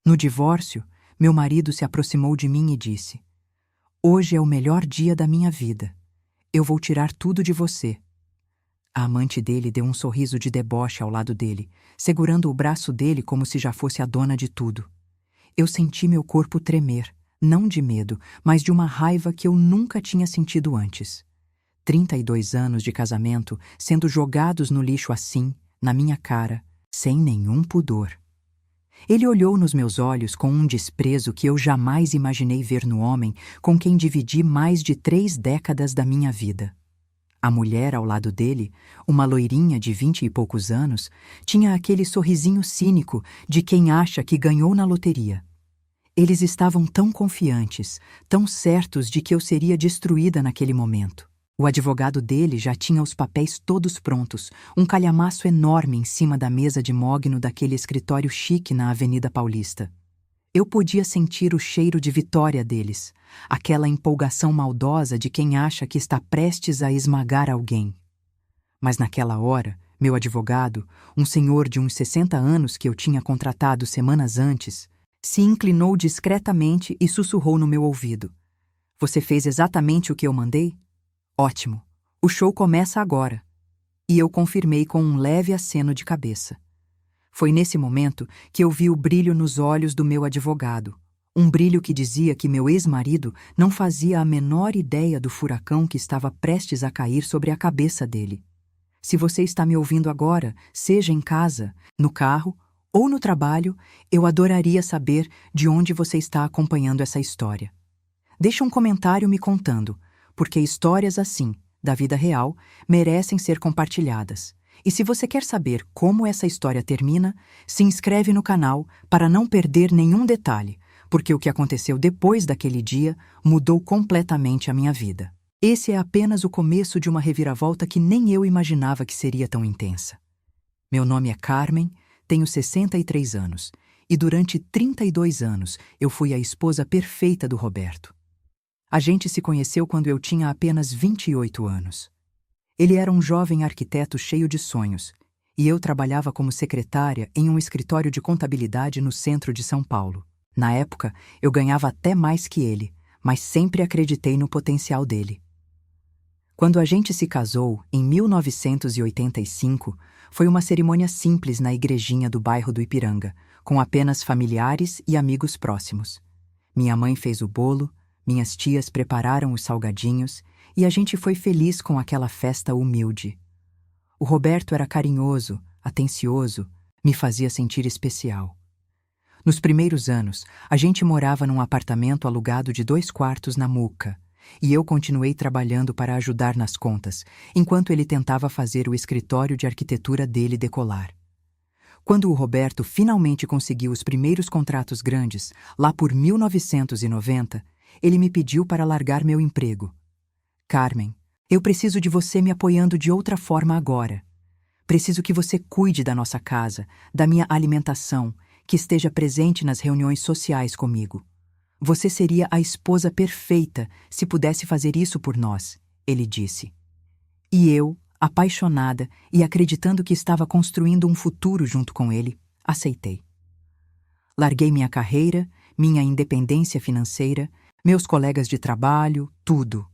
No divórcio, meu marido se aproximou de mim e disse: "Hoje é o melhor dia da minha vida. Eu vou tirar tudo de você." A amante dele deu um sorriso de deboche ao lado dele, segurando o braço dele como se já fosse a dona de tudo. Eu senti meu corpo tremer, não de medo, mas de uma raiva que eu nunca tinha sentido antes. 32 anos de casamento sendo jogados no lixo assim, na minha cara, sem nenhum pudor. Ele olhou nos meus olhos com um desprezo que eu jamais imaginei ver no homem com quem dividi mais de 3 décadas da minha vida. A mulher ao lado dele, uma loirinha de 20 e poucos anos, tinha aquele sorrisinho cínico de quem acha que ganhou na loteria. Eles estavam tão confiantes, tão certos de que eu seria destruída naquele momento. O advogado dele já tinha os papéis todos prontos, um calhamaço enorme em cima da mesa de mogno daquele escritório chique na Avenida Paulista. Eu podia sentir o cheiro de vitória deles, aquela empolgação maldosa de quem acha que está prestes a esmagar alguém. Mas naquela hora, meu advogado, um senhor de uns 60 anos que eu tinha contratado semanas antes, se inclinou discretamente e sussurrou no meu ouvido: "Você fez exatamente o que eu mandei? Ótimo, o show começa agora." E eu confirmei com um leve aceno de cabeça. Foi nesse momento que eu vi o brilho nos olhos do meu advogado, um brilho que dizia que meu ex-marido não fazia a menor ideia do furacão que estava prestes a cair sobre a cabeça dele. Se você está me ouvindo agora, seja em casa, no carro ou no trabalho, eu adoraria saber de onde você está acompanhando essa história. Deixe um comentário me contando, porque histórias assim, da vida real, merecem ser compartilhadas. E se você quer saber como essa história termina, se inscreve no canal para não perder nenhum detalhe, porque o que aconteceu depois daquele dia mudou completamente a minha vida. Esse é apenas o começo de uma reviravolta que nem eu imaginava que seria tão intensa. Meu nome é Carmen, tenho 63 anos, e durante 32 anos eu fui a esposa perfeita do Roberto. A gente se conheceu quando eu tinha apenas 28 anos. Ele era um jovem arquiteto cheio de sonhos, e eu trabalhava como secretária em um escritório de contabilidade no centro de São Paulo. Na época, eu ganhava até mais que ele, mas sempre acreditei no potencial dele. Quando a gente se casou, em 1985, foi uma cerimônia simples na igrejinha do bairro do Ipiranga, com apenas familiares e amigos próximos. Minha mãe fez o bolo, minhas tias prepararam os salgadinhos, e a gente foi feliz com aquela festa humilde. O Roberto era carinhoso, atencioso, me fazia sentir especial. Nos primeiros anos, a gente morava num apartamento alugado de 2 quartos na Muca, e eu continuei trabalhando para ajudar nas contas, enquanto ele tentava fazer o escritório de arquitetura dele decolar. Quando o Roberto finalmente conseguiu os primeiros contratos grandes, lá por 1990, ele me pediu para largar meu emprego. "Carmen, eu preciso de você me apoiando de outra forma agora. Preciso que você cuide da nossa casa, da minha alimentação, que esteja presente nas reuniões sociais comigo. Você seria a esposa perfeita se pudesse fazer isso por nós", ele disse. E eu, apaixonada e acreditando que estava construindo um futuro junto com ele, aceitei. Larguei minha carreira, minha independência financeira, meus colegas de trabalho, tudo.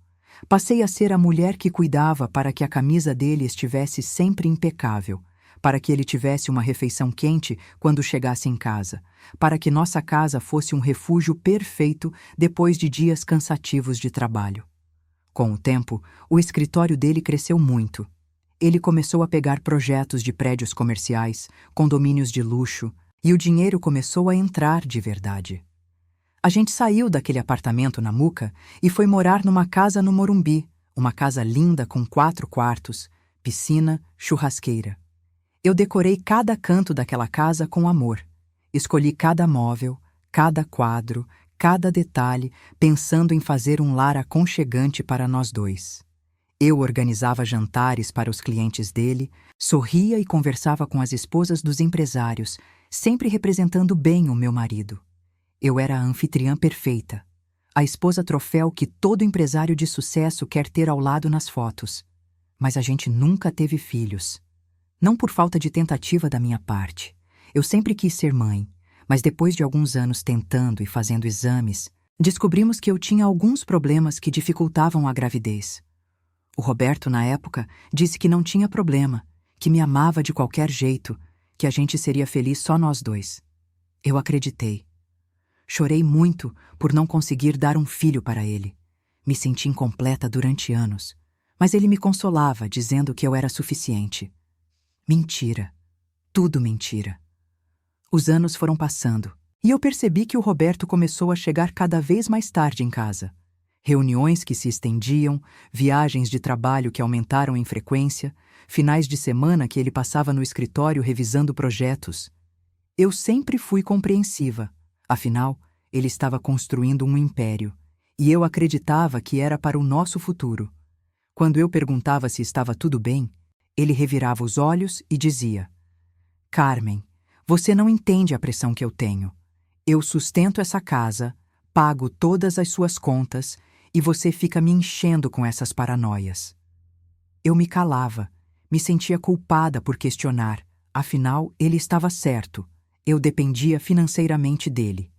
Passei a ser a mulher que cuidava para que a camisa dele estivesse sempre impecável, para que ele tivesse uma refeição quente quando chegasse em casa, para que nossa casa fosse um refúgio perfeito depois de dias cansativos de trabalho. Com o tempo, o escritório dele cresceu muito. Ele começou a pegar projetos de prédios comerciais, condomínios de luxo, e o dinheiro começou a entrar de verdade. A gente saiu daquele apartamento na Muca e foi morar numa casa no Morumbi, uma casa linda com 4 quartos, piscina, churrasqueira. Eu decorei cada canto daquela casa com amor. Escolhi cada móvel, cada quadro, cada detalhe, pensando em fazer um lar aconchegante para nós dois. Eu organizava jantares para os clientes dele, sorria e conversava com as esposas dos empresários, sempre representando bem o meu marido. Eu era a anfitriã perfeita, a esposa troféu que todo empresário de sucesso quer ter ao lado nas fotos. Mas a gente nunca teve filhos. Não por falta de tentativa da minha parte. Eu sempre quis ser mãe, Mas depois de alguns anos tentando e fazendo exames, descobrimos que eu tinha alguns problemas que dificultavam a gravidez. O Roberto, na época, disse que não tinha problema, que me amava de qualquer jeito, que a gente seria feliz só nós dois. Eu acreditei. Chorei muito por não conseguir dar um filho para ele. Me senti incompleta durante anos, mas ele me consolava, dizendo que eu era suficiente. Mentira. Tudo mentira. Os anos foram passando, e eu percebi que o Roberto começou a chegar cada vez mais tarde em casa. Reuniões que se estendiam, viagens de trabalho que aumentaram em frequência, finais de semana que ele passava no escritório revisando projetos. Eu sempre fui compreensiva. Afinal, ele estava construindo um império, e eu acreditava que era para o nosso futuro. Quando eu perguntava se estava tudo bem, ele revirava os olhos e dizia: Carmen, você não entende a pressão que eu tenho. Eu sustento essa casa, pago todas as suas contas e você fica me enchendo com essas paranoias. Eu me calava, me sentia culpada por questionar, afinal ele estava certo, eu dependia financeiramente dele.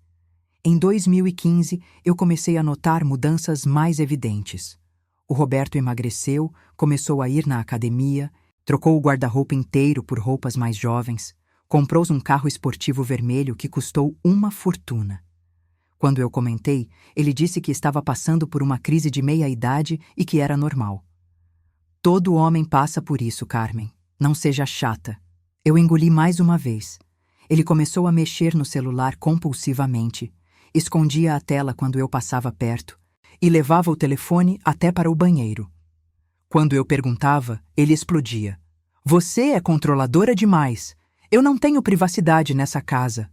Em 2015, eu comecei a notar mudanças mais evidentes. O Roberto emagreceu, começou a ir na academia, trocou o guarda-roupa inteiro por roupas mais jovens, comprou um carro esportivo vermelho que custou uma fortuna. Quando eu comentei, ele disse que estava passando por uma crise de meia-idade e que era normal. Todo homem passa por isso, Carmen. Não seja chata. Eu engoli mais uma vez. Ele começou a mexer no celular compulsivamente, escondia a tela quando eu passava perto e levava o telefone até para o banheiro. Quando eu perguntava, ele explodia. Você é controladora demais. Eu não tenho privacidade nessa casa.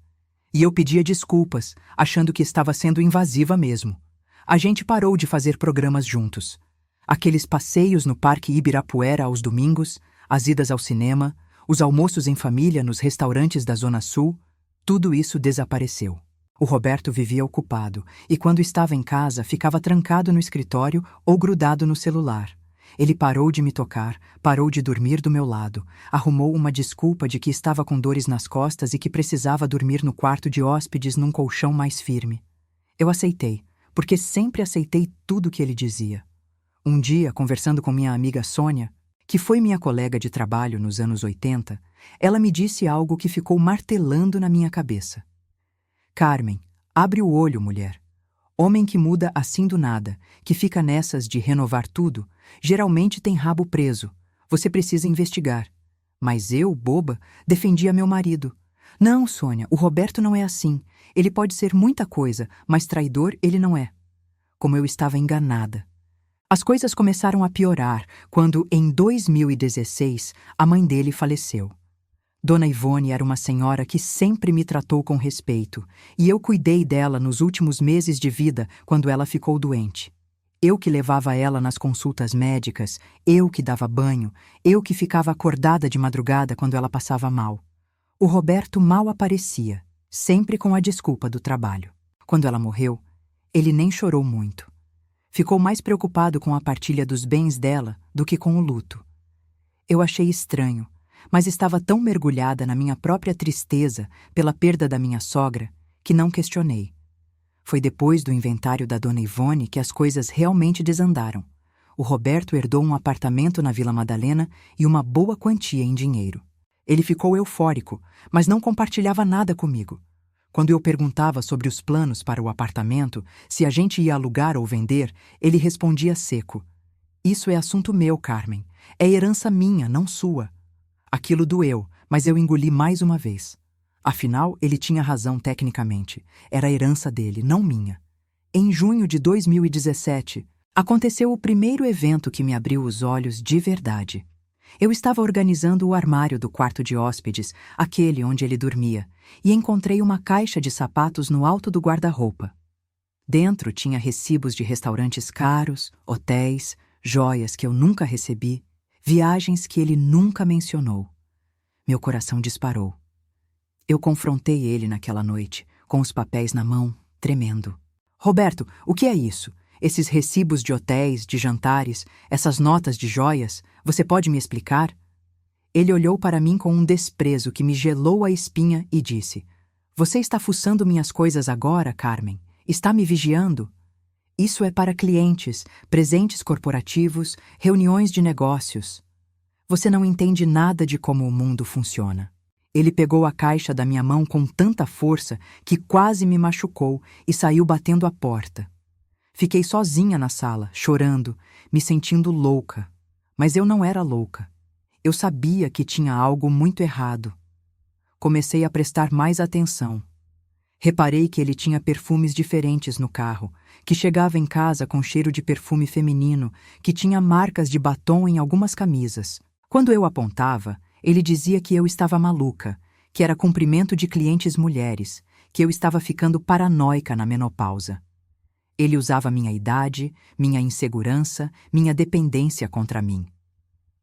E eu pedia desculpas, achando que estava sendo invasiva mesmo. A gente parou de fazer programas juntos. Aqueles passeios no Parque Ibirapuera aos domingos, as idas ao cinema, os almoços em família nos restaurantes da Zona Sul, tudo isso desapareceu. O Roberto vivia ocupado e, quando estava em casa, ficava trancado no escritório ou grudado no celular. Ele parou de me tocar, parou de dormir do meu lado, arrumou uma desculpa de que estava com dores nas costas e que precisava dormir no quarto de hóspedes num colchão mais firme. Eu aceitei, porque sempre aceitei tudo que ele dizia. Um dia, conversando com minha amiga Sônia, que foi minha colega de trabalho nos anos 80, ela me disse algo que ficou martelando na minha cabeça. Carmen, abre o olho, mulher. Homem que muda assim do nada, que fica nessas de renovar tudo, geralmente tem rabo preso. Você precisa investigar. Mas eu, boba, defendia meu marido. Não, Sônia, o Roberto não é assim. Ele pode ser muita coisa, mas traidor ele não é. Como eu estava enganada. As coisas começaram a piorar quando, em 2016, a mãe dele faleceu. Dona Ivone era uma senhora que sempre me tratou com respeito, e eu cuidei dela nos últimos meses de vida quando ela ficou doente. Eu que levava ela nas consultas médicas, eu que dava banho, eu que ficava acordada de madrugada quando ela passava mal. O Roberto mal aparecia, sempre com a desculpa do trabalho. Quando ela morreu, ele nem chorou muito. Ficou mais preocupado com a partilha dos bens dela do que com o luto. Eu achei estranho, mas estava tão mergulhada na minha própria tristeza pela perda da minha sogra que não questionei. Foi depois do inventário da Dona Ivone que as coisas realmente desandaram. O Roberto herdou um apartamento na Vila Madalena e uma boa quantia em dinheiro. Ele ficou eufórico, mas não compartilhava nada comigo. Quando eu perguntava sobre os planos para o apartamento, se a gente ia alugar ou vender, ele respondia seco. Isso é assunto meu, Carmen. É herança minha, não sua. Aquilo doeu, mas eu engoli mais uma vez. Afinal, ele tinha razão tecnicamente. Era a herança dele, não minha. Em junho de 2017, aconteceu o primeiro evento que me abriu os olhos de verdade. Eu estava organizando o armário do quarto de hóspedes, aquele onde ele dormia, e encontrei uma caixa de sapatos no alto do guarda-roupa. Dentro tinha recibos de restaurantes caros, hotéis, joias que eu nunca recebi, viagens que ele nunca mencionou. Meu coração disparou. Eu confrontei ele naquela noite, com os papéis na mão, tremendo. Roberto, o que é isso? Esses recibos de hotéis, de jantares, essas notas de joias, você pode me explicar? Ele olhou para mim com um desprezo que me gelou a espinha e disse: Você está fuçando minhas coisas agora, Carmen? Está me vigiando? Isso é para clientes, presentes corporativos, reuniões de negócios. Você não entende nada de como o mundo funciona. Ele pegou a caixa da minha mão com tanta força que quase me machucou e saiu batendo a porta. Fiquei sozinha na sala, chorando, me sentindo louca. Mas eu não era louca. Eu sabia que tinha algo muito errado. Comecei a prestar mais atenção. Reparei que ele tinha perfumes diferentes no carro, que chegava em casa com cheiro de perfume feminino, que tinha marcas de batom em algumas camisas. Quando eu apontava, ele dizia que eu estava maluca, que era cumprimento de clientes mulheres, que eu estava ficando paranoica na menopausa. Ele usava minha idade, minha insegurança, minha dependência contra mim.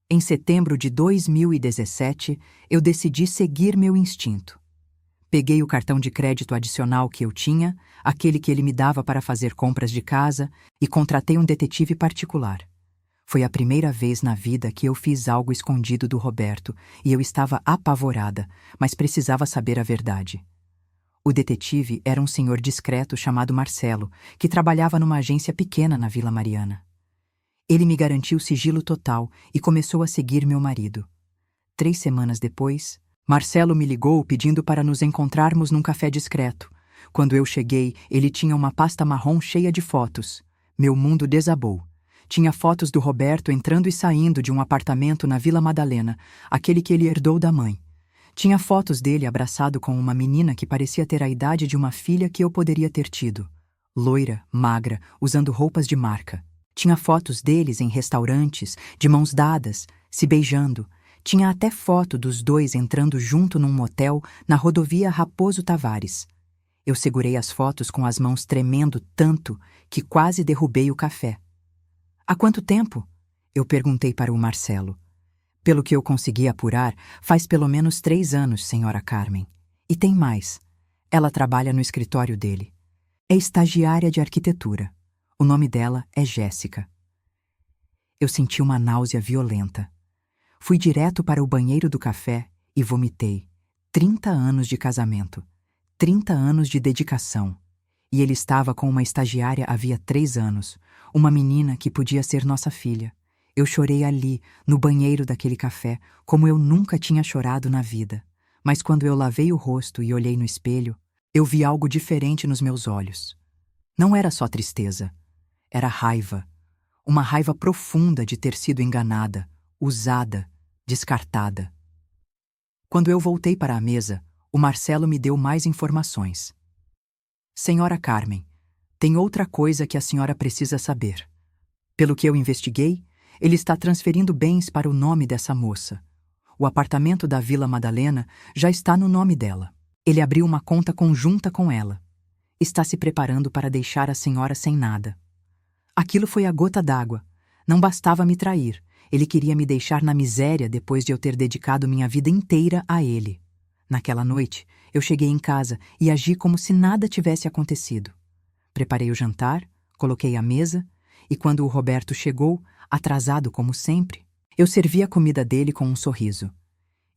Em setembro de 2017, eu decidi seguir meu instinto. Peguei o cartão de crédito adicional que eu tinha, aquele que ele me dava para fazer compras de casa, e contratei um detetive particular. Foi a primeira vez na vida que eu fiz algo escondido do Roberto e eu estava apavorada, mas precisava saber a verdade. O detetive era um senhor discreto chamado Marcelo, que trabalhava numa agência pequena na Vila Mariana. Ele me garantiu sigilo total e começou a seguir meu marido. 3 semanas depois, Marcelo me ligou pedindo para nos encontrarmos num café discreto. Quando eu cheguei, ele tinha uma pasta marrom cheia de fotos. Meu mundo desabou. Tinha fotos do Roberto entrando e saindo de um apartamento na Vila Madalena, aquele que ele herdou da mãe. Tinha fotos dele abraçado com uma menina que parecia ter a idade de uma filha que eu poderia ter tido. Loira, magra, usando roupas de marca. Tinha fotos deles em restaurantes, de mãos dadas, se beijando. Tinha até foto dos dois entrando junto num motel na rodovia Raposo Tavares. Eu segurei as fotos com as mãos tremendo tanto que quase derrubei o café. Há quanto tempo? Eu perguntei para o Marcelo. Pelo que eu consegui apurar, faz pelo menos 3 anos, senhora Carmen. E tem mais. Ela trabalha no escritório dele. É estagiária de arquitetura. O nome dela é Jéssica. Eu senti uma náusea violenta. Fui direto para o banheiro do café e vomitei. 30 anos de casamento. 30 anos de dedicação. E ele estava com uma estagiária havia 3 anos, uma menina que podia ser nossa filha. Eu chorei ali, no banheiro daquele café, como eu nunca tinha chorado na vida. Mas quando eu lavei o rosto e olhei no espelho, eu vi algo diferente nos meus olhos. Não era só tristeza. Era raiva. Uma raiva profunda de ter sido enganada, usada, descartada. Quando eu voltei para a mesa, o Marcelo me deu mais informações. Senhora Carmen, tem outra coisa que a senhora precisa saber. Pelo que eu investiguei, ele está transferindo bens para o nome dessa moça. O apartamento da Vila Madalena já está no nome dela. Ele abriu uma conta conjunta com ela. Está se preparando para deixar a senhora sem nada. Aquilo foi a gota d'água. Não bastava me trair. Ele queria me deixar na miséria depois de eu ter dedicado minha vida inteira a ele. Naquela noite, eu cheguei em casa e agi como se nada tivesse acontecido. Preparei o jantar, coloquei a mesa, e quando o Roberto chegou, atrasado como sempre, eu servi a comida dele com um sorriso.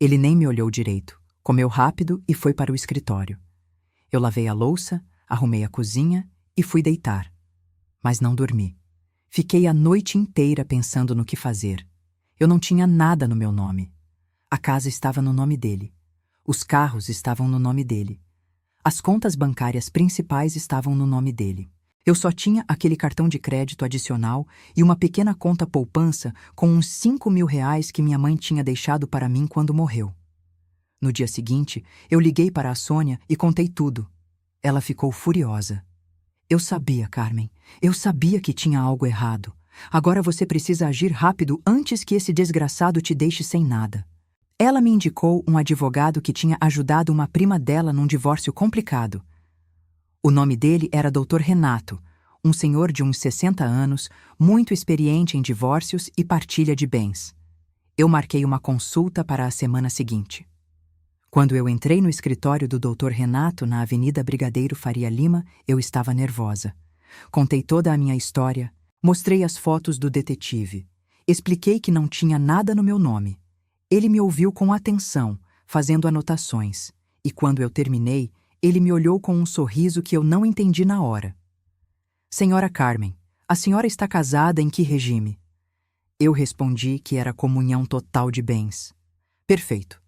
Ele nem me olhou direito, comeu rápido e foi para o escritório. Eu lavei a louça, arrumei a cozinha e fui deitar. Mas não dormi. Fiquei a noite inteira pensando no que fazer. Eu não tinha nada no meu nome. A casa estava no nome dele. Os carros estavam no nome dele. As contas bancárias principais estavam no nome dele. Eu só tinha aquele cartão de crédito adicional e uma pequena conta poupança com uns 5.000 reais que minha mãe tinha deixado para mim quando morreu. No dia seguinte, eu liguei para a Sônia e contei tudo. Ela ficou furiosa. Eu sabia, Carmen. Eu sabia que tinha algo errado. Agora você precisa agir rápido antes que esse desgraçado te deixe sem nada. Ela me indicou um advogado que tinha ajudado uma prima dela num divórcio complicado. O nome dele era Dr. Renato, um senhor de uns 60 anos, muito experiente em divórcios e partilha de bens. Eu marquei uma consulta para a semana seguinte. Quando eu entrei no escritório do Dr. Renato, na Avenida Brigadeiro Faria Lima, eu estava nervosa. Contei toda a minha história, mostrei as fotos do detetive, expliquei que não tinha nada no meu nome. Ele me ouviu com atenção, fazendo anotações, e quando eu terminei, Ele me olhou com um sorriso que eu não entendi na hora. Senhora Carmen, a senhora está casada em que regime? Eu respondi que era comunhão total de bens. Perfeito.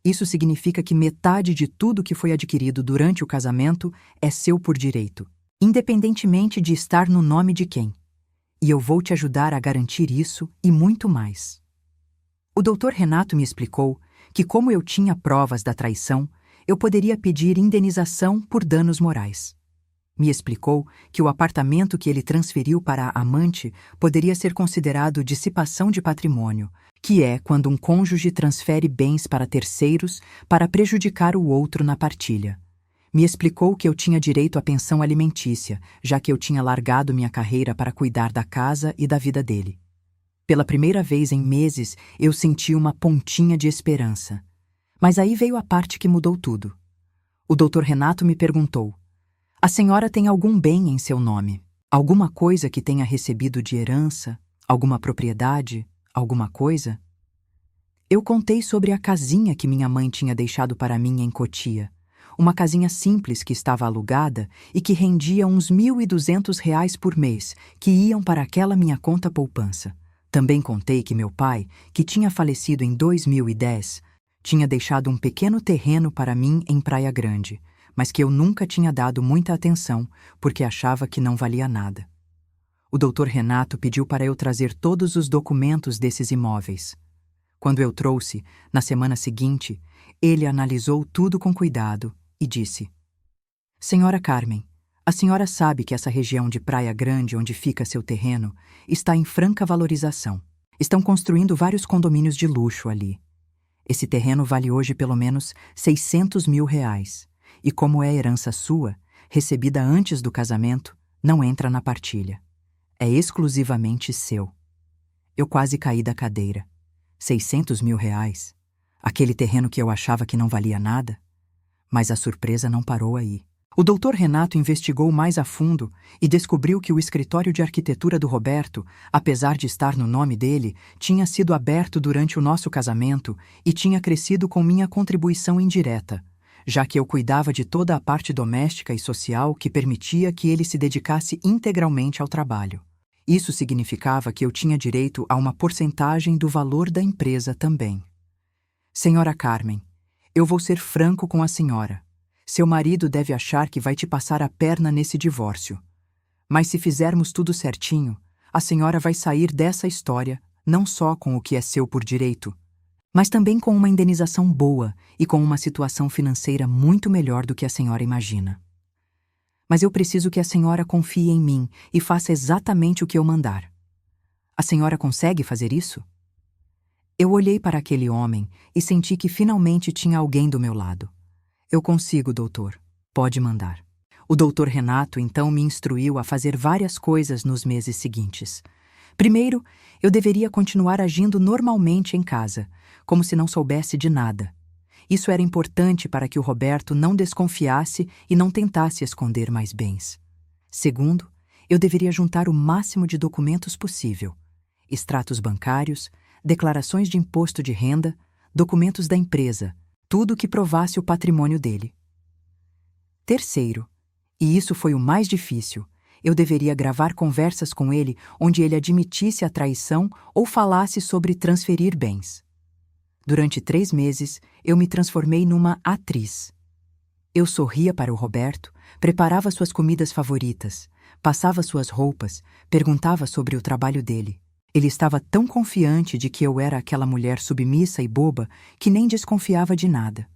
Isso significa que metade de tudo que foi adquirido durante o casamento é seu por direito, independentemente de estar no nome de quem. E eu vou te ajudar a garantir isso e muito mais. O Dr. Renato me explicou que, como eu tinha provas da traição, eu poderia pedir indenização por danos morais. Me explicou que o apartamento que ele transferiu para a amante poderia ser considerado dissipação de patrimônio, que é quando um cônjuge transfere bens para terceiros para prejudicar o outro na partilha. Me explicou que eu tinha direito à pensão alimentícia, já que eu tinha largado minha carreira para cuidar da casa e da vida dele. Pela primeira vez em meses, eu senti uma pontinha de esperança. Mas aí veio a parte que mudou tudo. O Dr. Renato me perguntou: a senhora tem algum bem em seu nome? Alguma coisa que tenha recebido de herança? Alguma propriedade? Alguma coisa? Eu contei sobre a casinha que minha mãe tinha deixado para mim em Cotia. Uma casinha simples que estava alugada e que rendia uns R$ 1.200 por mês, que iam para aquela minha conta poupança. Também contei que meu pai, que tinha falecido em 2010, tinha deixado um pequeno terreno para mim em Praia Grande, mas que eu nunca tinha dado muita atenção porque achava que não valia nada. O Dr. Renato pediu para eu trazer todos os documentos desses imóveis. Quando eu trouxe, na semana seguinte, ele analisou tudo com cuidado e disse: Senhora Carmen, a senhora sabe que essa região de Praia Grande, onde fica seu terreno, está em franca valorização. Estão construindo vários condomínios de luxo ali. Esse terreno vale hoje pelo menos R$ 600 mil. E como é herança sua, recebida antes do casamento, não entra na partilha. É exclusivamente seu. Eu quase caí da cadeira. R$ 600 mil? Aquele terreno que eu achava que não valia nada? Mas a surpresa não parou aí. O Dr. Renato investigou mais a fundo e descobriu que o escritório de arquitetura do Roberto, apesar de estar no nome dele, tinha sido aberto durante o nosso casamento e tinha crescido com minha contribuição indireta, já que eu cuidava de toda a parte doméstica e social que permitia que ele se dedicasse integralmente ao trabalho. Isso significava que eu tinha direito a uma porcentagem do valor da empresa também. Senhora Carmen, eu vou ser franco com a senhora. Seu marido deve achar que vai te passar a perna nesse divórcio. Mas se fizermos tudo certinho, a senhora vai sair dessa história não só com o que é seu por direito, mas também com uma indenização boa e com uma situação financeira muito melhor do que a senhora imagina. Mas eu preciso que a senhora confie em mim e faça exatamente o que eu mandar. A senhora consegue fazer isso? Eu olhei para aquele homem e senti que finalmente tinha alguém do meu lado. Eu consigo, doutor. Pode mandar. O doutor Renato então me instruiu a fazer várias coisas nos meses seguintes. Primeiro, eu deveria continuar agindo normalmente em casa, como se não soubesse de nada. Isso era importante para que o Roberto não desconfiasse e não tentasse esconder mais bens. Segundo, eu deveria juntar o máximo de documentos possível: extratos bancários, declarações de imposto de renda, documentos da empresa, tudo que provasse o patrimônio dele. Terceiro, e isso foi o mais difícil, eu deveria gravar conversas com ele onde ele admitisse a traição ou falasse sobre transferir bens. Durante 3 meses, eu me transformei numa atriz. Eu sorria para o Roberto, preparava suas comidas favoritas, passava suas roupas, perguntava sobre o trabalho dele. Ele estava tão confiante de que eu era aquela mulher submissa e boba que nem desconfiava de nada.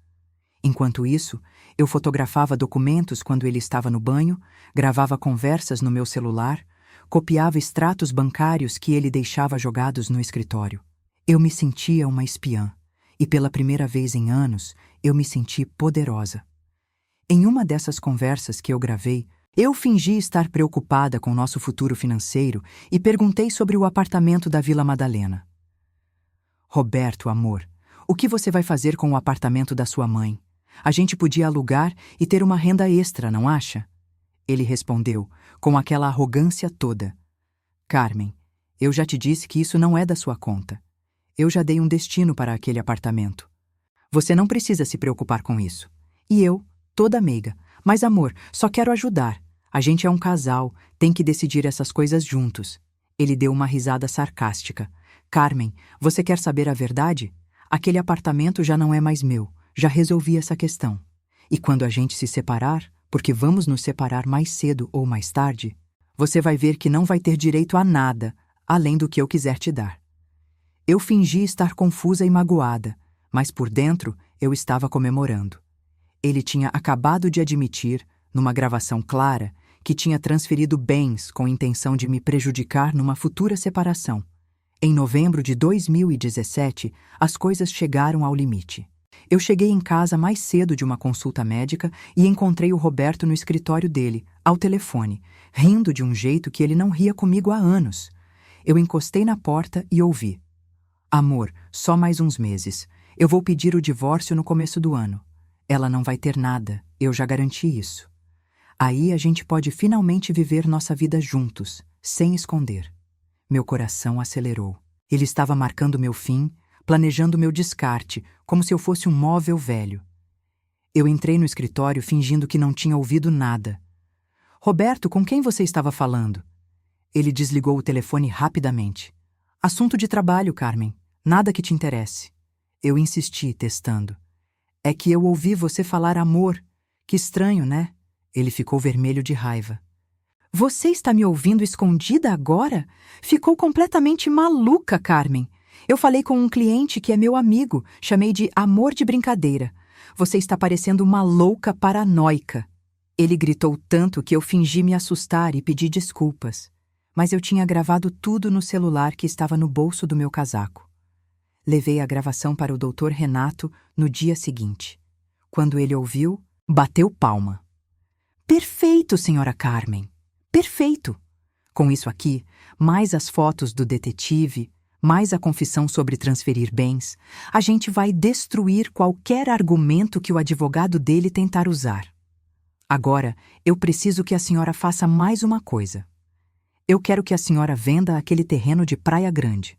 Enquanto isso, eu fotografava documentos quando ele estava no banho, gravava conversas no meu celular, copiava extratos bancários que ele deixava jogados no escritório. Eu me sentia uma espiã, e pela primeira vez em anos, eu me senti poderosa. Em uma dessas conversas que eu gravei, eu fingi estar preocupada com nosso futuro financeiro e perguntei sobre o apartamento da Vila Madalena. Roberto, amor, o que você vai fazer com o apartamento da sua mãe? A gente podia alugar e ter uma renda extra, não acha? Ele respondeu, com aquela arrogância toda: Carmen, eu já te disse que isso não é da sua conta. Eu já dei um destino para aquele apartamento. Você não precisa se preocupar com isso. E eu, toda meiga, Mas amor, só quero ajudar. A gente é um casal, tem que decidir essas coisas juntos. Ele deu uma risada sarcástica. Carmen, você quer saber a verdade? Aquele apartamento já não é mais meu. Já resolvi essa questão. E quando a gente se separar, porque vamos nos separar mais cedo ou mais tarde, você vai ver que não vai ter direito a nada, além do que eu quiser te dar. Eu fingi estar confusa e magoada, mas por dentro eu estava comemorando. Ele tinha acabado de admitir, numa gravação clara, que tinha transferido bens com intenção de me prejudicar numa futura separação. Em novembro de 2017, as coisas chegaram ao limite. Eu cheguei em casa mais cedo de uma consulta médica e encontrei o Roberto no escritório dele, ao telefone, rindo de um jeito que ele não ria comigo há anos. Eu encostei na porta e ouvi. Amor, só mais uns meses. Eu vou pedir o divórcio no começo do ano. Ela não vai ter nada, eu já garanti isso. Aí a gente pode finalmente viver nossa vida juntos, sem esconder. Meu coração acelerou. Ele estava marcando meu fim, planejando meu descarte, como se eu fosse um móvel velho. Eu entrei no escritório fingindo que não tinha ouvido nada. Roberto, com quem você estava falando? Ele desligou o telefone rapidamente. Assunto de trabalho, Carmen. Nada que te interesse. Eu insisti, testando. É que eu ouvi você falar amor. Que estranho, né? Ele ficou vermelho de raiva. Você está me ouvindo escondida agora? Ficou completamente maluca, Carmen. Eu falei com um cliente que é meu amigo, chamei de amor de brincadeira. Você está parecendo uma louca paranoica. Ele gritou tanto que eu fingi me assustar e pedi desculpas. Mas eu tinha gravado tudo no celular que estava no bolso do meu casaco. Levei a gravação para o Dr. Renato no dia seguinte. Quando ele ouviu, bateu palma. Perfeito, senhora Carmen. Perfeito. Com isso aqui, mais as fotos do detetive, mais a confissão sobre transferir bens, a gente vai destruir qualquer argumento que o advogado dele tentar usar. Agora, eu preciso que a senhora faça mais uma coisa. Eu quero que a senhora venda aquele terreno de Praia Grande.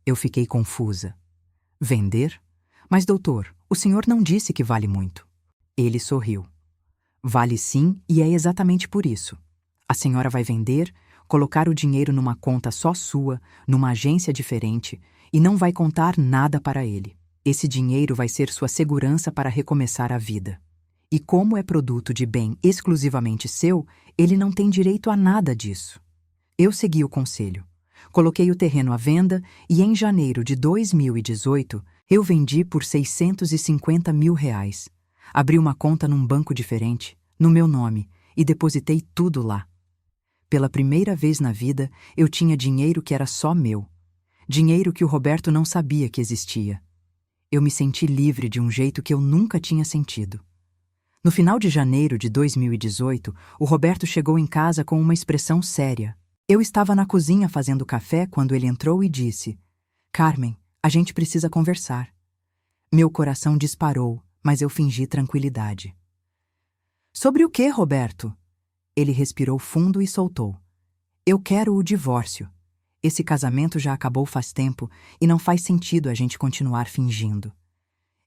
Eu fiquei confusa. Vender? Mas, doutor, o senhor não disse que vale muito. Ele sorriu. Vale sim, e é exatamente por isso. A senhora vai vender, colocar o dinheiro numa conta só sua, numa agência diferente, e não vai contar nada para ele. Esse dinheiro vai ser sua segurança para recomeçar a vida. E como é produto de bem exclusivamente seu, ele não tem direito a nada disso. Eu segui o conselho. Coloquei o terreno à venda e em janeiro de 2018 eu vendi por R$650 mil. Abri uma conta num banco diferente, no meu nome, e depositei tudo lá. Pela primeira vez na vida, eu tinha dinheiro que era só meu. Dinheiro que o Roberto não sabia que existia. Eu me senti livre de um jeito que eu nunca tinha sentido. No final de janeiro de 2018, o Roberto chegou em casa com uma expressão séria. Eu estava na cozinha fazendo café quando ele entrou e disse: Carmen, a gente precisa conversar. Meu coração disparou, mas eu fingi tranquilidade. Sobre o que, Roberto? Ele respirou fundo e soltou. Eu quero o divórcio. Esse casamento já acabou faz tempo e não faz sentido a gente continuar fingindo.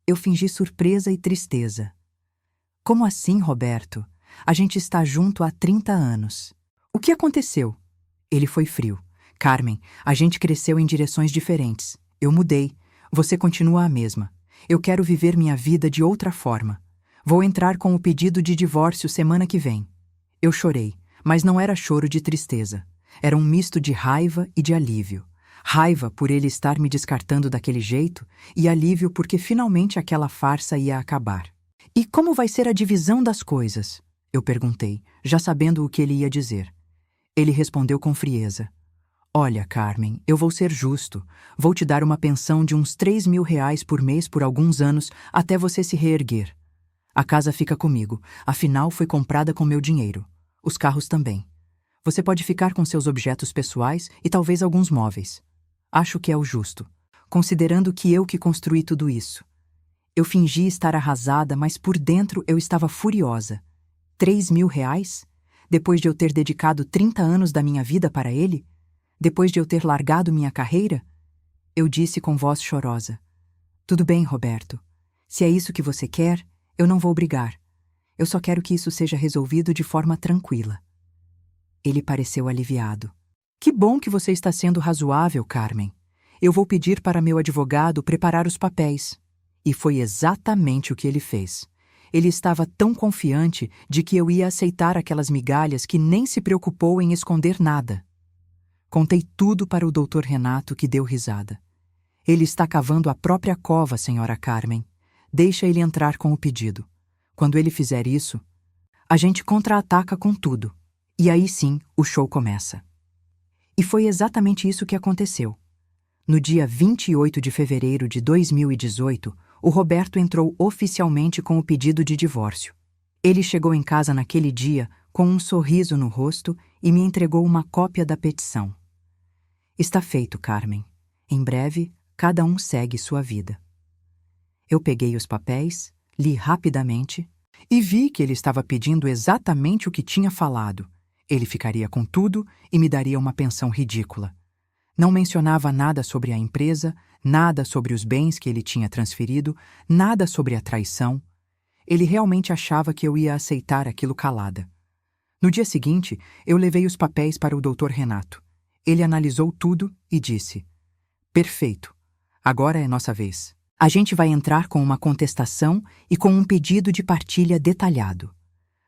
Eu fingi surpresa e tristeza. Como assim, Roberto? A gente está junto há 30 anos. O que aconteceu? Ele foi frio. Carmen, a gente cresceu em direções diferentes. Eu mudei. Você continua a mesma. Eu quero viver minha vida de outra forma. Vou entrar com o pedido de divórcio semana que vem. Eu chorei, mas não era choro de tristeza. Era um misto de raiva e de alívio. Raiva por ele estar me descartando daquele jeito e alívio porque finalmente aquela farsa ia acabar. E como vai ser a divisão das coisas? Eu perguntei, já sabendo o que ele ia dizer. Ele respondeu com frieza. Olha, Carmen, eu vou ser justo. Vou te dar uma pensão de uns R$3 mil por mês por alguns anos até você se reerguer. A casa fica comigo, afinal foi comprada com meu dinheiro. Os carros também. Você pode ficar com seus objetos pessoais e talvez alguns móveis. Acho que é o justo, considerando que eu que construí tudo isso. Eu fingi estar arrasada, mas por dentro eu estava furiosa. R$3 mil? Depois de eu ter dedicado 30 anos da minha vida para ele? Depois de eu ter largado minha carreira? Eu disse com voz chorosa. Tudo bem, Roberto. Se é isso que você quer, eu não vou brigar. Eu só quero que isso seja resolvido de forma tranquila. Ele pareceu aliviado. Que bom que você está sendo razoável, Carmen. Eu vou pedir para meu advogado preparar os papéis. E foi exatamente o que ele fez. Ele estava tão confiante de que eu ia aceitar aquelas migalhas que nem se preocupou em esconder nada. Contei tudo para o Dr. Renato, que deu risada. Ele está cavando a própria cova, senhora Carmen. Deixa ele entrar com o pedido. Quando ele fizer isso, a gente contra-ataca com tudo. E aí sim, o show começa. E foi exatamente isso que aconteceu. No dia 28 de fevereiro de 2018, o Roberto entrou oficialmente com o pedido de divórcio. Ele chegou em casa naquele dia com um sorriso no rosto e me entregou uma cópia da petição. Está feito, Carmen. Em breve, cada um segue sua vida. Eu peguei os papéis, li rapidamente e vi que ele estava pedindo exatamente o que tinha falado. Ele ficaria com tudo e me daria uma pensão ridícula. Não mencionava nada sobre a empresa, nada sobre os bens que ele tinha transferido, nada sobre a traição. Ele realmente achava que eu ia aceitar aquilo calada. No dia seguinte, eu levei os papéis para o Dr. Renato. Ele analisou tudo e disse: Perfeito. Agora é nossa vez. A gente vai entrar com uma contestação e com um pedido de partilha detalhado.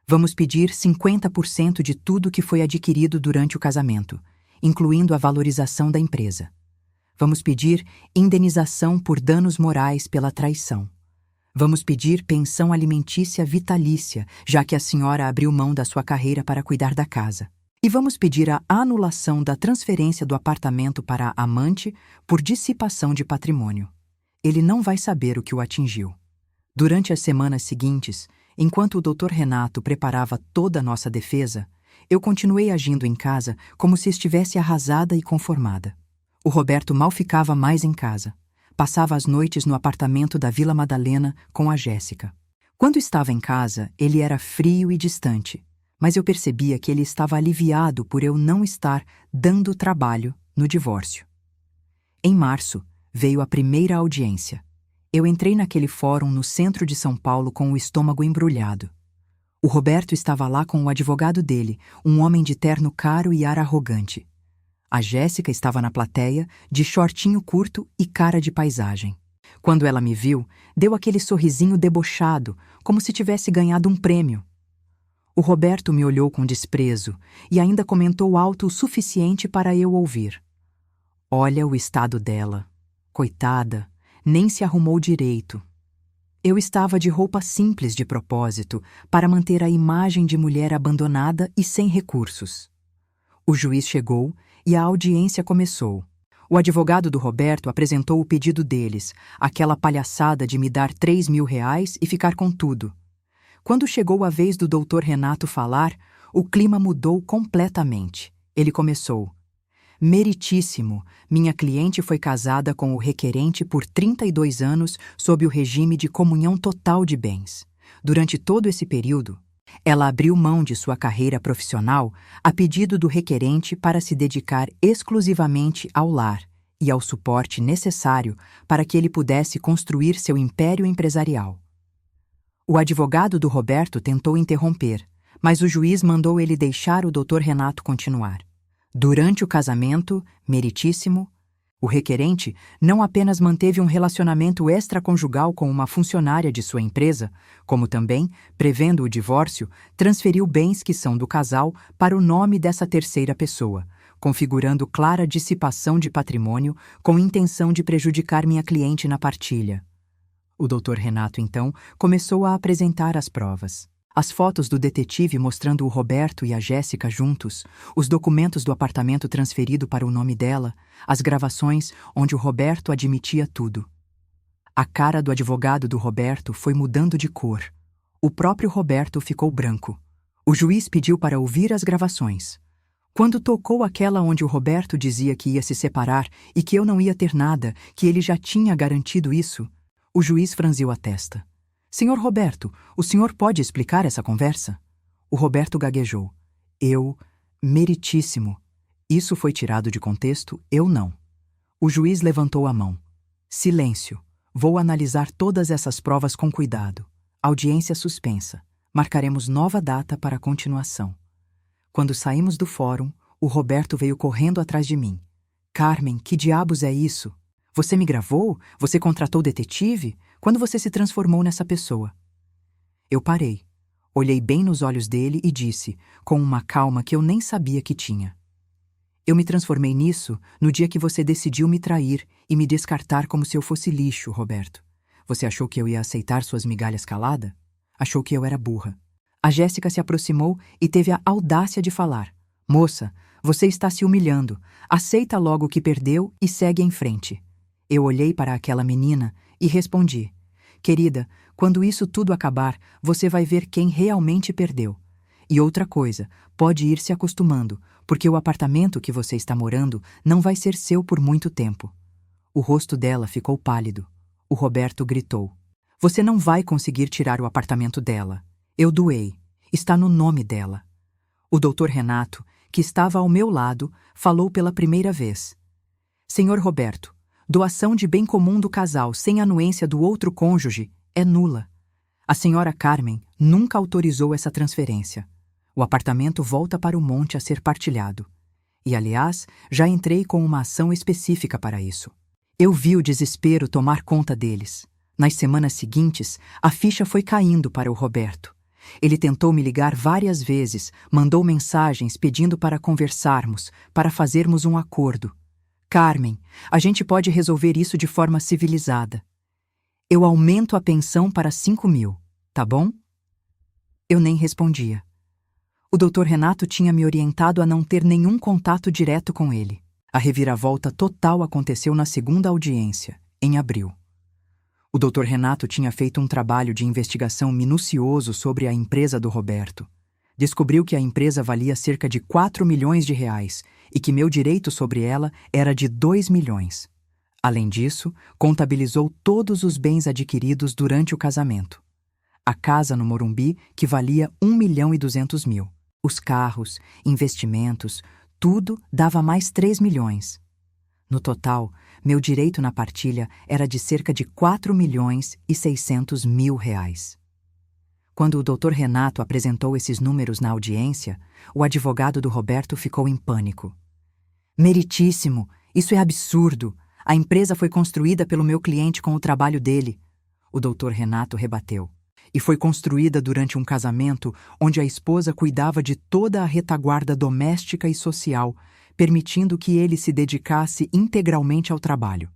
Vamos pedir 50% de tudo que foi adquirido durante o casamento, incluindo a valorização da empresa. Vamos pedir indenização por danos morais pela traição. Vamos pedir pensão alimentícia vitalícia, já que a senhora abriu mão da sua carreira para cuidar da casa. E vamos pedir a anulação da transferência do apartamento para a amante por dissipação de patrimônio. Ele não vai saber o que o atingiu. Durante as semanas seguintes, enquanto o Dr. Renato preparava toda a nossa defesa, eu continuei agindo em casa como se estivesse arrasada e conformada. O Roberto mal ficava mais em casa. Passava as noites no apartamento da Vila Madalena com a Jéssica. Quando estava em casa, ele era frio e distante, mas eu percebia que ele estava aliviado por eu não estar dando trabalho no divórcio. Em março, veio a primeira audiência. Eu entrei naquele fórum no centro de São Paulo com o estômago embrulhado. O Roberto estava lá com o advogado dele, um homem de terno caro e ar arrogante. A Jéssica estava na plateia, de shortinho curto e cara de paisagem. Quando ela me viu, deu aquele sorrisinho debochado, como se tivesse ganhado um prêmio. O Roberto me olhou com desprezo e ainda comentou alto o suficiente para eu ouvir. Olha o estado dela. Coitada, nem se arrumou direito. Eu estava de roupa simples de propósito, para manter a imagem de mulher abandonada e sem recursos. O juiz chegou e a audiência começou. O advogado do Roberto apresentou o pedido deles, aquela palhaçada de me dar R$3.000 e ficar com tudo. Quando chegou a vez do Dr. Renato falar, o clima mudou completamente. Ele começou: Meritíssimo, minha cliente foi casada com o requerente por 32 anos sob o regime de comunhão total de bens. Durante todo esse período, ela abriu mão de sua carreira profissional a pedido do requerente para se dedicar exclusivamente ao lar e ao suporte necessário para que ele pudesse construir seu império empresarial. O advogado do Roberto tentou interromper, mas o juiz mandou ele deixar o Dr. Renato continuar. Durante o casamento, meritíssimo, o requerente não apenas manteve um relacionamento extraconjugal com uma funcionária de sua empresa, como também, prevendo o divórcio, transferiu bens que são do casal para o nome dessa terceira pessoa, configurando clara dissipação de patrimônio com intenção de prejudicar minha cliente na partilha. O Dr. Renato, então, começou a apresentar as provas. As fotos do detetive mostrando o Roberto e a Jéssica juntos, os documentos do apartamento transferido para o nome dela, as gravações onde o Roberto admitia tudo. A cara do advogado do Roberto foi mudando de cor. O próprio Roberto ficou branco. O juiz pediu para ouvir as gravações. Quando tocou aquela onde o Roberto dizia que ia se separar e que eu não ia ter nada, que ele já tinha garantido isso, o juiz franziu a testa. Senhor Roberto, o senhor pode explicar essa conversa? O Roberto gaguejou. Meritíssimo. Isso foi tirado de contexto, eu não. O juiz levantou a mão. Silêncio. Vou analisar todas essas provas com cuidado. Audiência suspensa. Marcaremos nova data para a continuação. Quando saímos do fórum, o Roberto veio correndo atrás de mim. Carmen, que diabos é isso? Você me gravou? Você contratou detetive? Quando você se transformou nessa pessoa? Eu parei, olhei bem nos olhos dele e disse, com uma calma que eu nem sabia que tinha. Eu me transformei nisso no dia que você decidiu me trair e me descartar como se eu fosse lixo, Roberto. Você achou que eu ia aceitar suas migalhas calada? Achou que eu era burra. A Jéssica se aproximou e teve a audácia de falar. Moça, você está se humilhando. Aceita logo o que perdeu e segue em frente. Eu olhei para aquela menina e respondi. Querida, quando isso tudo acabar, você vai ver quem realmente perdeu. E outra coisa, pode ir se acostumando, porque o apartamento que você está morando não vai ser seu por muito tempo. O rosto dela ficou pálido. O Roberto gritou. Você não vai conseguir tirar o apartamento dela. Eu doei. Está no nome dela. O doutor Renato, que estava ao meu lado, falou pela primeira vez. Senhor Roberto, doação de bem comum do casal sem anuência do outro cônjuge é nula. A senhora Carmen nunca autorizou essa transferência. O apartamento volta para o monte a ser partilhado. E, aliás, já entrei com uma ação específica para isso. Eu vi o desespero tomar conta deles. Nas semanas seguintes, a ficha foi caindo para o Roberto. Ele tentou me ligar várias vezes, mandou mensagens pedindo para conversarmos, para fazermos um acordo. Carmen, a gente pode resolver isso de forma civilizada. Eu aumento a pensão para 5.000, tá bom? Eu nem respondia. O doutor Renato tinha me orientado a não ter nenhum contato direto com ele. A reviravolta total aconteceu na segunda audiência, em abril. O doutor Renato tinha feito um trabalho de investigação minucioso sobre a empresa do Roberto. Descobriu que a empresa valia cerca de 4 milhões de reais e que meu direito sobre ela era de 2 milhões. Além disso, contabilizou todos os bens adquiridos durante o casamento. A casa no Morumbi, que valia 1.200.000. Os carros, investimentos, tudo dava mais 3 milhões. No total, meu direito na partilha era de cerca de 4.600.000 reais. Quando o doutor Renato apresentou esses números na audiência, o advogado do Roberto ficou em pânico. Meritíssimo, isso é absurdo. A empresa foi construída pelo meu cliente com o trabalho dele. O doutor Renato rebateu. E foi construída durante um casamento onde a esposa cuidava de toda a retaguarda doméstica e social, permitindo que ele se dedicasse integralmente ao trabalho.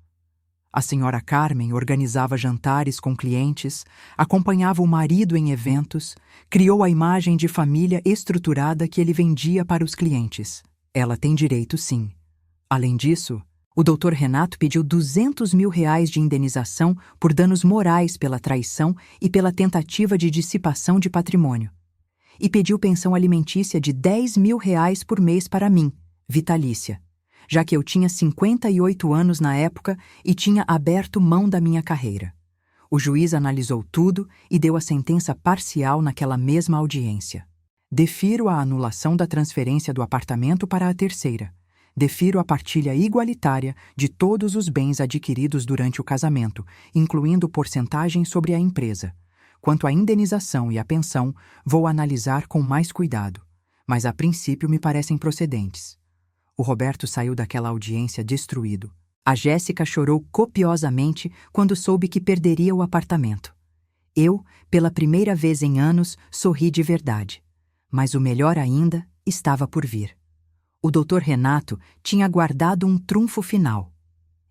A senhora Carmen organizava jantares com clientes, acompanhava o marido em eventos, criou a imagem de família estruturada que ele vendia para os clientes. Ela tem direito, sim. Além disso, o doutor Renato pediu 200.000 reais de indenização por danos morais pela traição e pela tentativa de dissipação de patrimônio. E pediu pensão alimentícia de 10.000 reais por mês para mim, vitalícia, já que eu tinha 58 anos na época e tinha aberto mão da minha carreira. O juiz analisou tudo e deu a sentença parcial naquela mesma audiência. Defiro a anulação da transferência do apartamento para a terceira. Defiro a partilha igualitária de todos os bens adquiridos durante o casamento, incluindo porcentagem sobre a empresa. Quanto à indenização e à pensão, vou analisar com mais cuidado, mas a princípio me parecem procedentes. O Roberto saiu daquela audiência destruído. A Jéssica chorou copiosamente quando soube que perderia o apartamento. Eu, pela primeira vez em anos, sorri de verdade. Mas o melhor ainda estava por vir. O doutor Renato tinha guardado um trunfo final.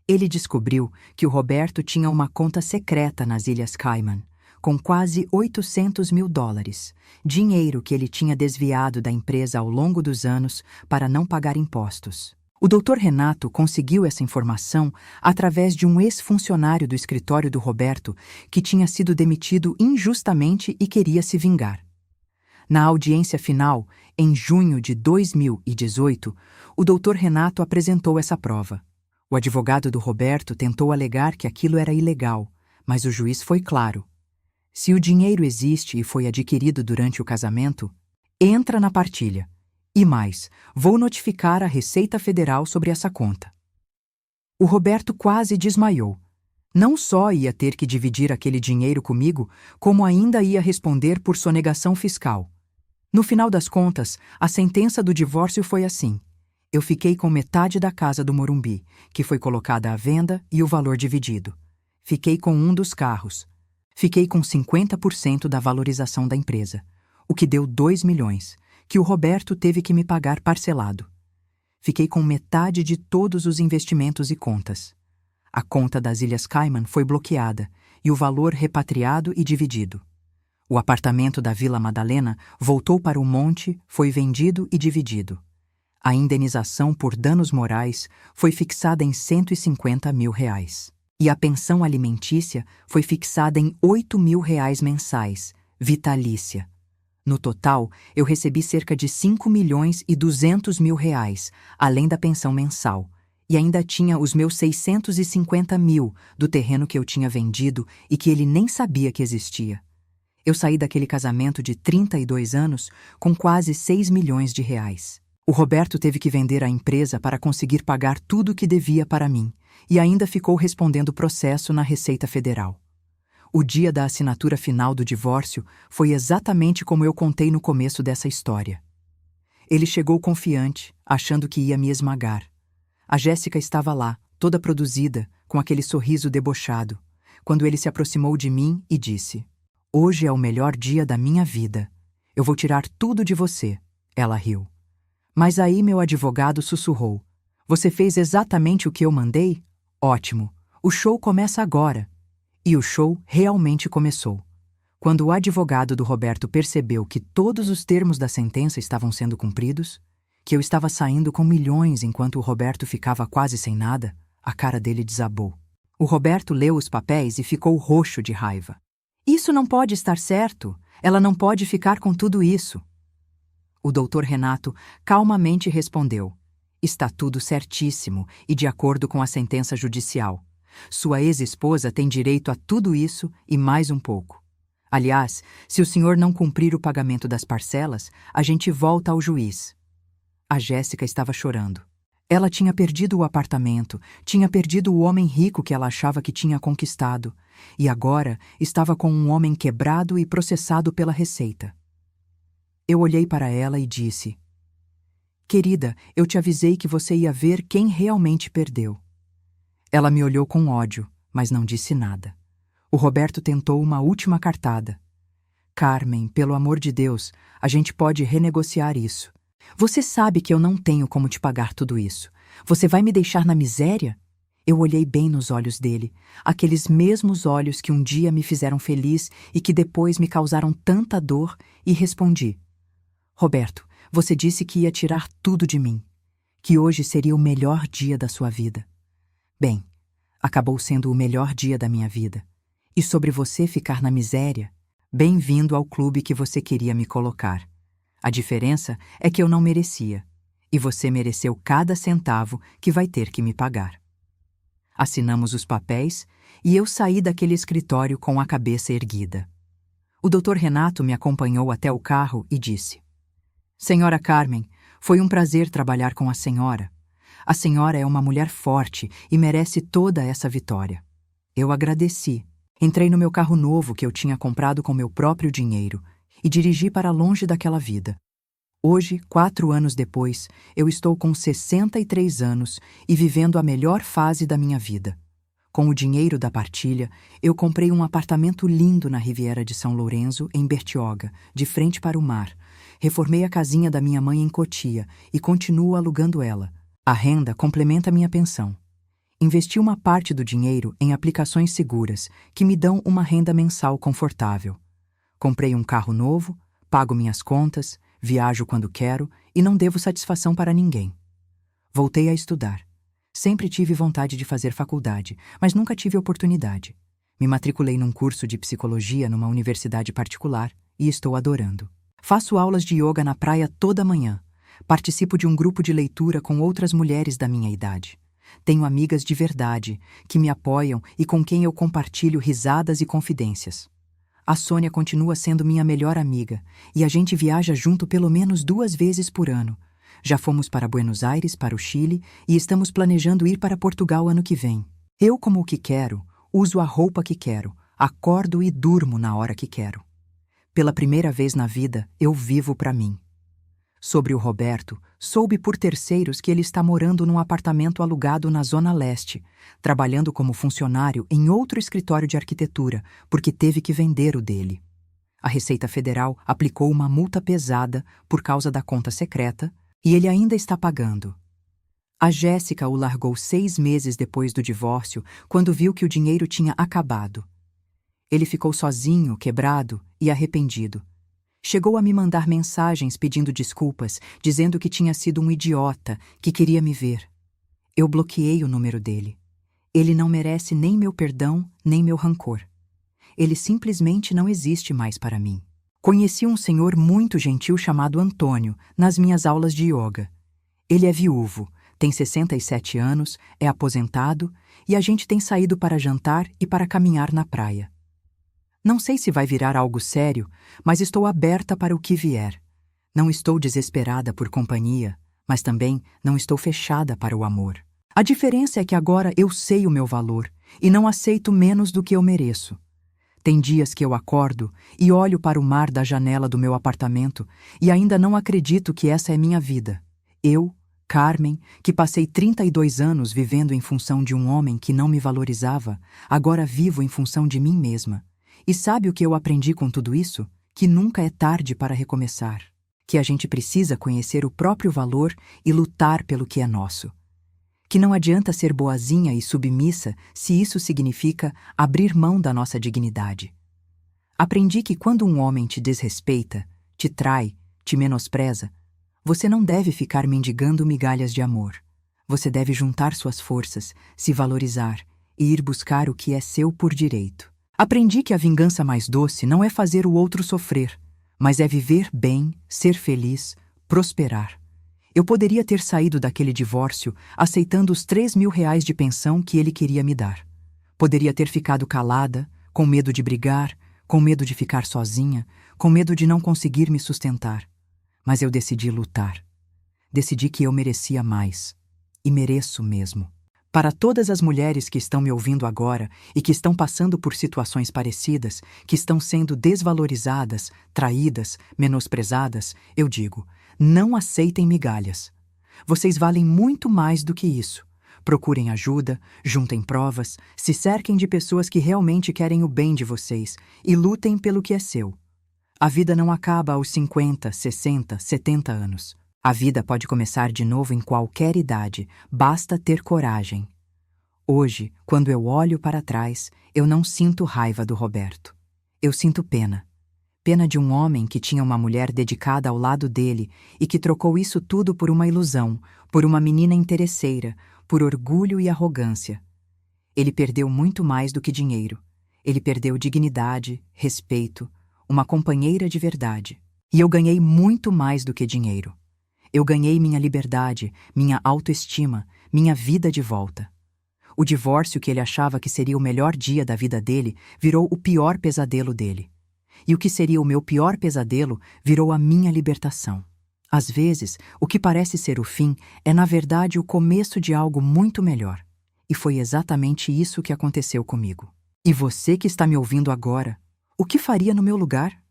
Ele descobriu que o Roberto tinha uma conta secreta nas Ilhas Cayman, com quase 800.000 dólares, dinheiro que ele tinha desviado da empresa ao longo dos anos para não pagar impostos. O doutor Renato conseguiu essa informação através de um ex-funcionário do escritório do Roberto que tinha sido demitido injustamente e queria se vingar. Na audiência final, em junho de 2018, o doutor Renato apresentou essa prova. O advogado do Roberto tentou alegar que aquilo era ilegal, mas o juiz foi claro. Se o dinheiro existe e foi adquirido durante o casamento, entra na partilha. E mais, vou notificar a Receita Federal sobre essa conta. O Roberto quase desmaiou. Não só ia ter que dividir aquele dinheiro comigo, como ainda ia responder por sonegação fiscal. No final das contas, a sentença do divórcio foi assim. Eu fiquei com metade da casa do Morumbi, que foi colocada à venda e o valor dividido. Fiquei com um dos carros. Fiquei com 50% da valorização da empresa, o que deu 2 milhões, que o Roberto teve que me pagar parcelado. Fiquei com metade de todos os investimentos e contas. A conta das Ilhas Cayman foi bloqueada e o valor repatriado e dividido. O apartamento da Vila Madalena voltou para o monte, foi vendido e dividido. A indenização por danos morais foi fixada em R$150 mil. E a pensão alimentícia foi fixada em R$8.000 mensais, vitalícia. No total, eu recebi cerca de R$5.200.000, além da pensão mensal, e ainda tinha os meus 650 mil do terreno que eu tinha vendido e que ele nem sabia que existia. Eu saí daquele casamento de 32 anos com quase R$6 milhões. O Roberto teve que vender a empresa para conseguir pagar tudo o que devia para mim, e ainda ficou respondendo processo na Receita Federal. O dia da assinatura final do divórcio foi exatamente como eu contei no começo dessa história. Ele chegou confiante, achando que ia me esmagar. A Jéssica estava lá, toda produzida, com aquele sorriso debochado, quando ele se aproximou de mim e disse: "Hoje é o melhor dia da minha vida. Eu vou tirar tudo de você." Ela riu. Mas aí meu advogado sussurrou: "Você fez exatamente o que eu mandei? Ótimo. O show começa agora." E o show realmente começou. Quando o advogado do Roberto percebeu que todos os termos da sentença estavam sendo cumpridos, que eu estava saindo com milhões enquanto o Roberto ficava quase sem nada, a cara dele desabou. O Roberto leu os papéis e ficou roxo de raiva. "Isso não pode estar certo. Ela não pode ficar com tudo isso." O doutor Renato calmamente respondeu: "Está tudo certíssimo e de acordo com a sentença judicial. Sua ex-esposa tem direito a tudo isso e mais um pouco. Aliás, se o senhor não cumprir o pagamento das parcelas, a gente volta ao juiz." A Jéssica estava chorando. Ela tinha perdido o apartamento, tinha perdido o homem rico que ela achava que tinha conquistado, e agora estava com um homem quebrado e processado pela Receita. Eu olhei para ela e disse: "Querida, eu te avisei que você ia ver quem realmente perdeu." Ela me olhou com ódio, mas não disse nada. O Roberto tentou uma última cartada. "Carmen, pelo amor de Deus, a gente pode renegociar isso. Você sabe que eu não tenho como te pagar tudo isso. Você vai me deixar na miséria?" Eu olhei bem nos olhos dele, aqueles mesmos olhos que um dia me fizeram feliz e que depois me causaram tanta dor, e respondi: "Roberto, você disse que ia tirar tudo de mim, que hoje seria o melhor dia da sua vida. Bem, acabou sendo o melhor dia da minha vida. E sobre você ficar na miséria, bem-vindo ao clube que você queria me colocar. A diferença é que eu não merecia, e você mereceu cada centavo que vai ter que me pagar." Assinamos os papéis e eu saí daquele escritório com a cabeça erguida. O doutor Renato me acompanhou até o carro e disse: "Senhora Carmen, foi um prazer trabalhar com a senhora. A senhora é uma mulher forte e merece toda essa vitória." Eu agradeci. Entrei no meu carro novo que eu tinha comprado com meu próprio dinheiro e dirigi para longe daquela vida. Hoje, 4 anos depois, eu estou com 63 anos e vivendo a melhor fase da minha vida. Com o dinheiro da partilha, eu comprei um apartamento lindo na Riviera de São Lourenço, em Bertioga, de frente para o mar. Reformei a casinha da minha mãe em Cotia e continuo alugando ela. A renda complementa minha pensão. Investi uma parte do dinheiro em aplicações seguras que me dão uma renda mensal confortável. Comprei um carro novo, pago minhas contas, viajo quando quero e não devo satisfação para ninguém. Voltei a estudar. Sempre tive vontade de fazer faculdade, mas nunca tive oportunidade. Me matriculei num curso de psicologia numa universidade particular e estou adorando. Faço aulas de yoga na praia toda manhã. Participo de um grupo de leitura com outras mulheres da minha idade. Tenho amigas de verdade, que me apoiam e com quem eu compartilho risadas e confidências. A Sônia continua sendo minha melhor amiga e a gente viaja junto pelo menos 2 vezes por ano. Já fomos para Buenos Aires, para o Chile e estamos planejando ir para Portugal ano que vem. Eu como o que quero, Uso a roupa que quero, acordo e durmo na hora que quero. Pela primeira vez na vida, eu vivo para mim. Sobre o Roberto, soube por terceiros que ele está morando num apartamento alugado na Zona Leste, trabalhando como funcionário em outro escritório de arquitetura, porque teve que vender o dele. A Receita Federal aplicou uma multa pesada por causa da conta secreta e ele ainda está pagando. A Jéssica o largou 6 meses depois do divórcio, quando viu que o dinheiro tinha acabado. Ele ficou sozinho, quebrado e arrependido. Chegou a me mandar mensagens pedindo desculpas, dizendo que tinha sido um idiota, que queria me ver. Eu bloqueei o número dele. Ele não merece nem meu perdão, nem meu rancor. Ele simplesmente não existe mais para mim. Conheci um senhor muito gentil chamado Antônio, nas minhas aulas de yoga. Ele é viúvo, tem 67 anos, é aposentado e a gente tem saído para jantar e para caminhar na praia. Não sei se vai virar algo sério, mas estou aberta para o que vier. Não estou desesperada por companhia, mas também não estou fechada para o amor. A diferença é que agora eu sei o meu valor e não aceito menos do que eu mereço. Tem dias que eu acordo e olho para o mar da janela do meu apartamento e ainda não acredito que essa é minha vida. Eu, Carmen, que passei 32 anos vivendo em função de um homem que não me valorizava, agora vivo em função de mim mesma. E sabe o que eu aprendi com tudo isso? Que nunca é tarde para recomeçar. Que a gente precisa conhecer o próprio valor e lutar pelo que é nosso. Que não adianta ser boazinha e submissa se isso significa abrir mão da nossa dignidade. Aprendi que quando um homem te desrespeita, te trai, te menospreza, você não deve ficar mendigando migalhas de amor. Você deve juntar suas forças, se valorizar e ir buscar o que é seu por direito. Aprendi que a vingança mais doce não é fazer o outro sofrer, mas é viver bem, ser feliz, prosperar. Eu poderia ter saído daquele divórcio aceitando os 3.000 reais de pensão que ele queria me dar. Poderia ter ficado calada, com medo de brigar, com medo de ficar sozinha, com medo de não conseguir me sustentar. Mas eu decidi lutar. Decidi que eu merecia mais. E mereço mesmo. Para todas as mulheres que estão me ouvindo agora e que estão passando por situações parecidas, que estão sendo desvalorizadas, traídas, menosprezadas, eu digo, não aceitem migalhas. Vocês valem muito mais do que isso. Procurem ajuda, juntem provas, se cerquem de pessoas que realmente querem o bem de vocês e lutem pelo que é seu. A vida não acaba aos 50, 60, 70 anos. A vida pode começar de novo em qualquer idade, basta ter coragem. Hoje, quando eu olho para trás, eu não sinto raiva do Roberto. Eu sinto pena. Pena de um homem que tinha uma mulher dedicada ao lado dele e que trocou isso tudo por uma ilusão, por uma menina interesseira, por orgulho e arrogância. Ele perdeu muito mais do que dinheiro. Ele perdeu dignidade, respeito, uma companheira de verdade. E eu ganhei muito mais do que dinheiro. Eu ganhei minha liberdade, minha autoestima, minha vida de volta. O divórcio que ele achava que seria o melhor dia da vida dele virou o pior pesadelo dele. E o que seria o meu pior pesadelo virou a minha libertação. Às vezes, o que parece ser o fim é na verdade o começo de algo muito melhor. E foi exatamente isso que aconteceu comigo. E você que está me ouvindo agora, o que faria no meu lugar?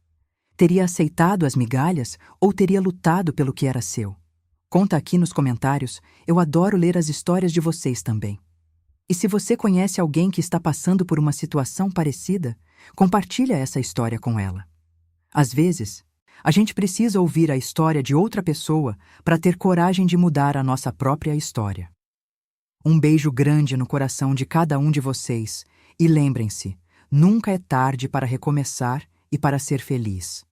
Teria aceitado as migalhas ou teria lutado pelo que era seu? Conta aqui nos comentários, eu adoro ler as histórias de vocês também. E se você conhece alguém que está passando por uma situação parecida, compartilha essa história com ela. Às vezes, a gente precisa ouvir a história de outra pessoa para ter coragem de mudar a nossa própria história. Um beijo grande no coração de cada um de vocês e lembrem-se, nunca é tarde para recomeçar e para ser feliz.